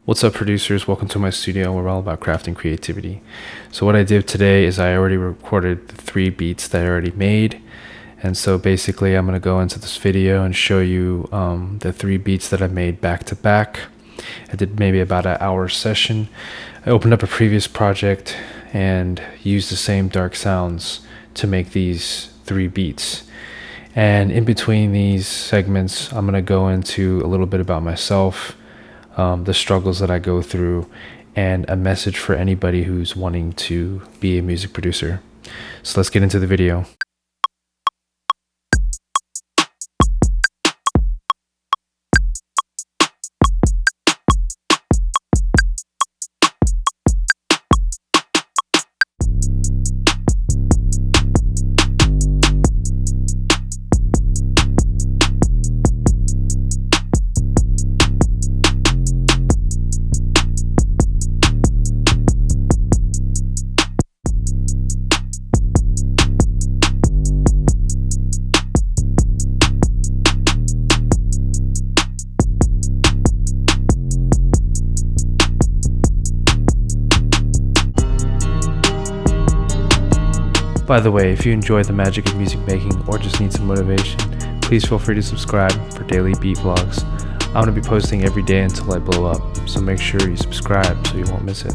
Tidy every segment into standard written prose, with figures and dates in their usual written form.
What's up, producers? Welcome to my studio. We're all about crafting creativity. So what I did today is I already recorded the 3 beats that I already made. And so basically I'm going to go into this video and show you the 3 beats that I made back to back. I did maybe about an hour session. I opened up a previous project and used the same dark sounds to make these 3 beats. And in between these segments, I'm going to go into a little bit about myself, the struggles that I go through, and a message for anybody who's wanting to be a music producer. So let's get into the video. By the way, if you enjoy the magic of music making or just need some motivation, please feel free to subscribe for daily beat vlogs. I'm going to be posting every day until I blow up, so make sure you subscribe so you won't miss it.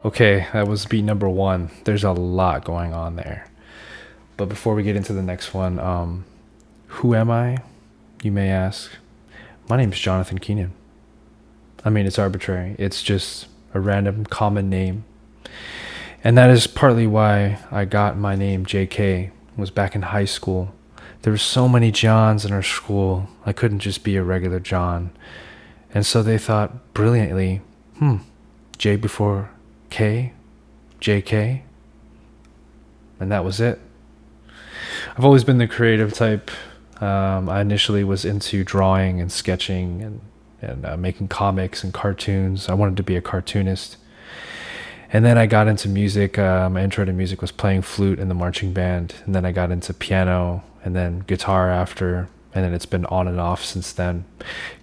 Okay, that was beat number 1. There's a lot going on there. But before we get into the next one, who am I, you may ask? My name is Jonathan Keenan. I mean, it's arbitrary. It's just a random common name. And that is partly why I got my name JK. Was back in high school. There were so many Johns in our school, I couldn't just be a regular John. And so they thought brilliantly, J before K, JK, and that was it. I've always been the creative type. I initially was into drawing and sketching and making comics and cartoons. I wanted to be a cartoonist. And then I got into music. My intro to music was playing flute in the marching band, and then I got into piano and then guitar after, and then it's been on and off since then.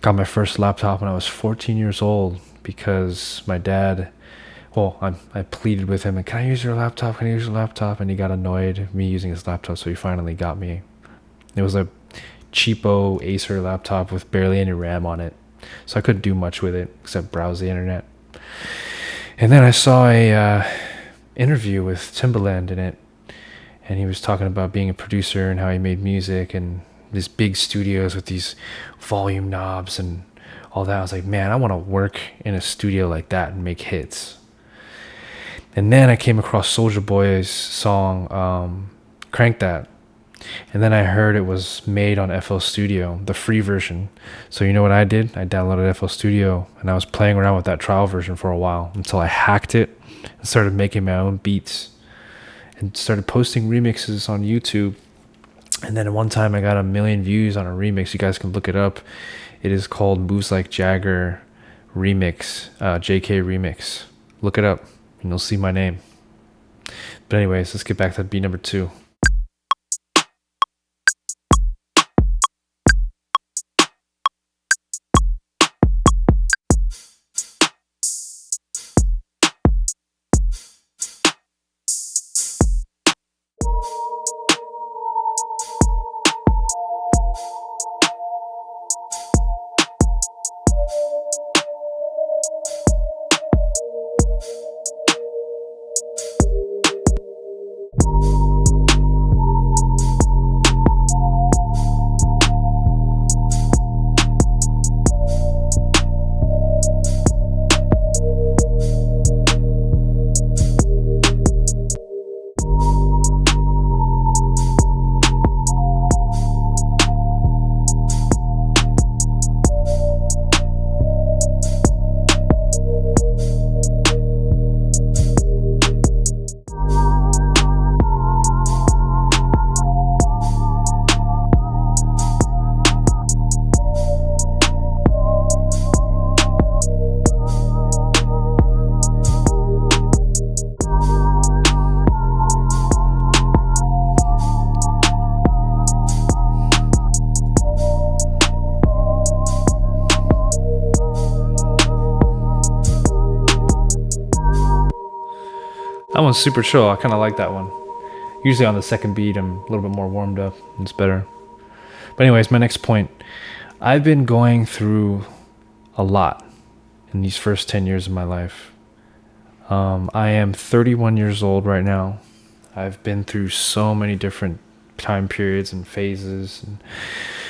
Got my first laptop when I was 14 years old because my dad, I pleaded with him, can I use your laptop? Can I use your laptop? And he got annoyed at me using his laptop, so he finally got me. It was a cheapo Acer laptop with barely any RAM on it, so I couldn't do much with it except browse the internet. And then I saw a interview with Timbaland in it, and he was talking about being a producer and how he made music and these big studios with these volume knobs and all that. I was like, man, I want to work in a studio like that and make hits. And then I came across Soulja Boy's song, Crank That. And then I heard it was made on FL Studio, the free version. So you know what I did? I downloaded FL Studio and I was playing around with that trial version for a while until I hacked it and started making my own beats and started posting remixes on YouTube. And then at one time I got 1 million views on a remix. You guys can look it up. It is called Moves Like Jagger Remix, JK Remix. Look it up. And you'll see my name. But anyways, let's get back to beat number 2. That one's super chill. I kind of like that one. Usually on the second beat, I'm a little bit more warmed up. It's better. But anyways, my next point. I've been going through a lot in these first 10 years of my life. I am 31 years old right now. I've been through so many different time periods and phases and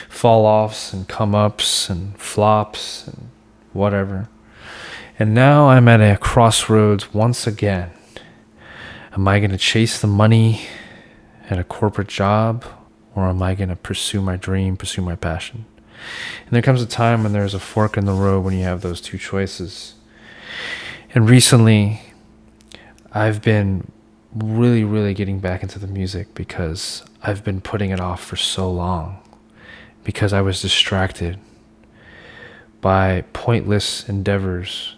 fall offs and come ups and flops and whatever. And now I'm at a crossroads once again. Am I going to chase the money at a corporate job, or am I going to pursue my dream, pursue my passion? And there comes a time when there's a fork in the road when you have those two choices. And recently, I've been really getting back into the music because I've been putting it off for so long, because I was distracted by pointless endeavors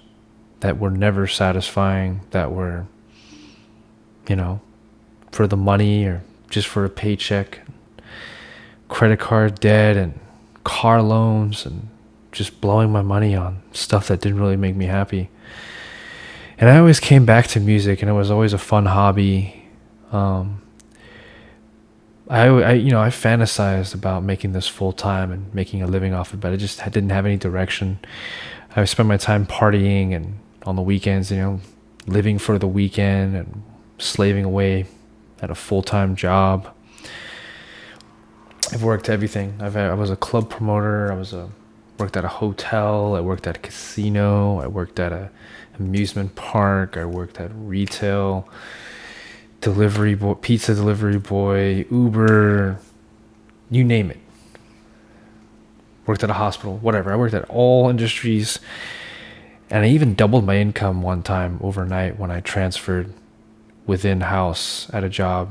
that were never satisfying, that were, for the money or just for a paycheck, credit card debt and car loans, and just blowing my money on stuff that didn't really make me happy. And I always came back to music, and it was always a fun hobby. I fantasized about making this full time and making a living off it, but I just didn't have any direction. I spent my time partying and on the weekends, living for the weekend and slaving away at a full-time job. I've worked everything. I was a club promoter. Worked at a hotel. I worked at a casino. I worked at a amusement park. I worked at retail, delivery boy, pizza delivery boy, Uber, you name it. Worked at a hospital, whatever. I worked at all industries, and I even doubled my income one time overnight when I transferred within house at a job.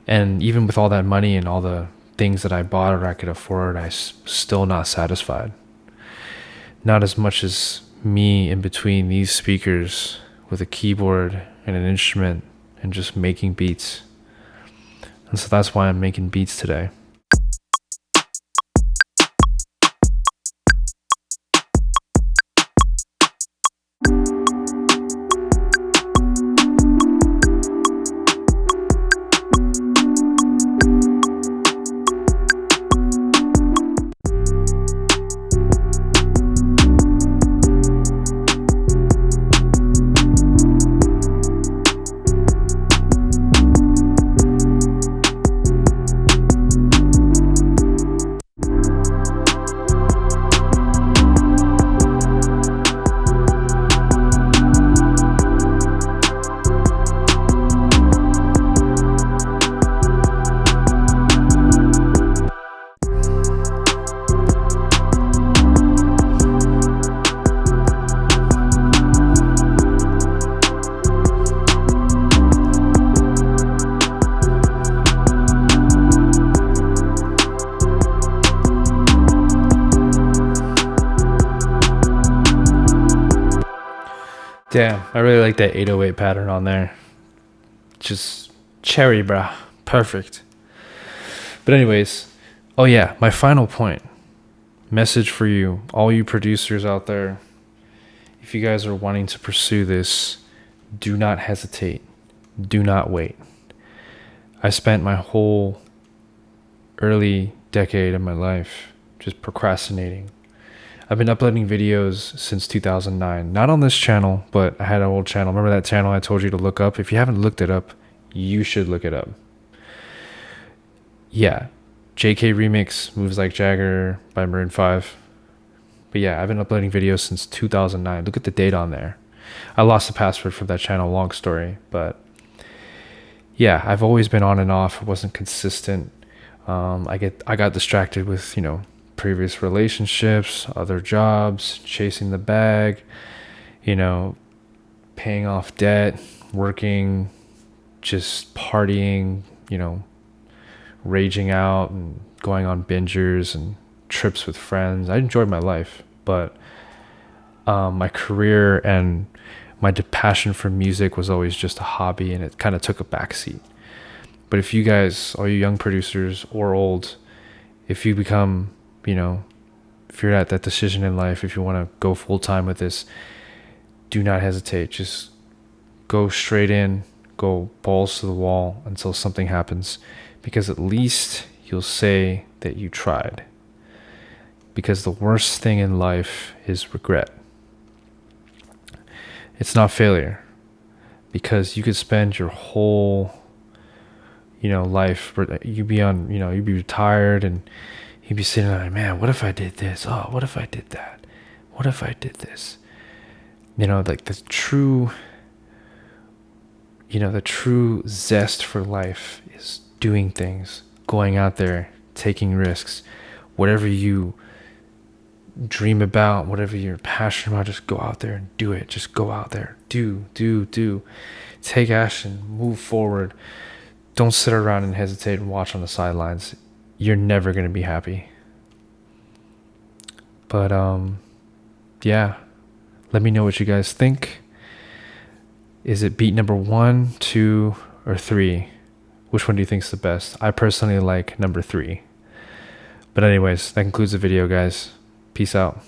And even with all that money and all the things that I bought or I could afford, I still not satisfied. Not as much as me in between these speakers with a keyboard and an instrument and just making beats. And so that's why I'm making beats today. Damn, I really like that 808 pattern on there. Just cherry, bruh. Perfect. But anyways, oh yeah, my final point. Message for you, all you producers out there. If you guys are wanting to pursue this, do not hesitate. Do not wait. I spent my whole early decade of my life just procrastinating. I've been uploading videos since 2009. Not on this channel, but I had an old channel. Remember that channel I told you to look up? If you haven't looked it up, you should look it up. Yeah, JK Remix, Moves Like Jagger by Maroon 5. But yeah, I've been uploading videos since 2009. Look at the date on there. I lost the password for that channel, long story. But yeah, I've always been on and off. I wasn't consistent. I got distracted with, previous relationships, other jobs, chasing the bag, paying off debt, working, just partying, raging out and going on bingers and trips with friends. I enjoyed my life, but my career and my passion for music was always just a hobby, and it kind of took a backseat. But if you guys, all you young producers or old, if you become, if you're at that decision in life, if you want to go full time with this, do not hesitate. Just go straight in, go balls to the wall until something happens, because at least you'll say that you tried. Because the worst thing in life is regret. It's not failure, because you could spend your whole, life, you'd be retired, and you'd be sitting there like, man, what if I did this? Oh, what if I did that? What if I did this? Like the true zest for life is doing things, going out there, taking risks. Whatever you dream about, whatever you're passionate about, just go out there and do it. Just go out there, do. Take action, move forward. Don't sit around and hesitate and watch on the sidelines. You're never going to be happy. But yeah, let me know what you guys think. Is it beat number 1, 2, or 3? Which one do you think is the best? I personally like number 3. But anyways, that concludes the video, guys. Peace out.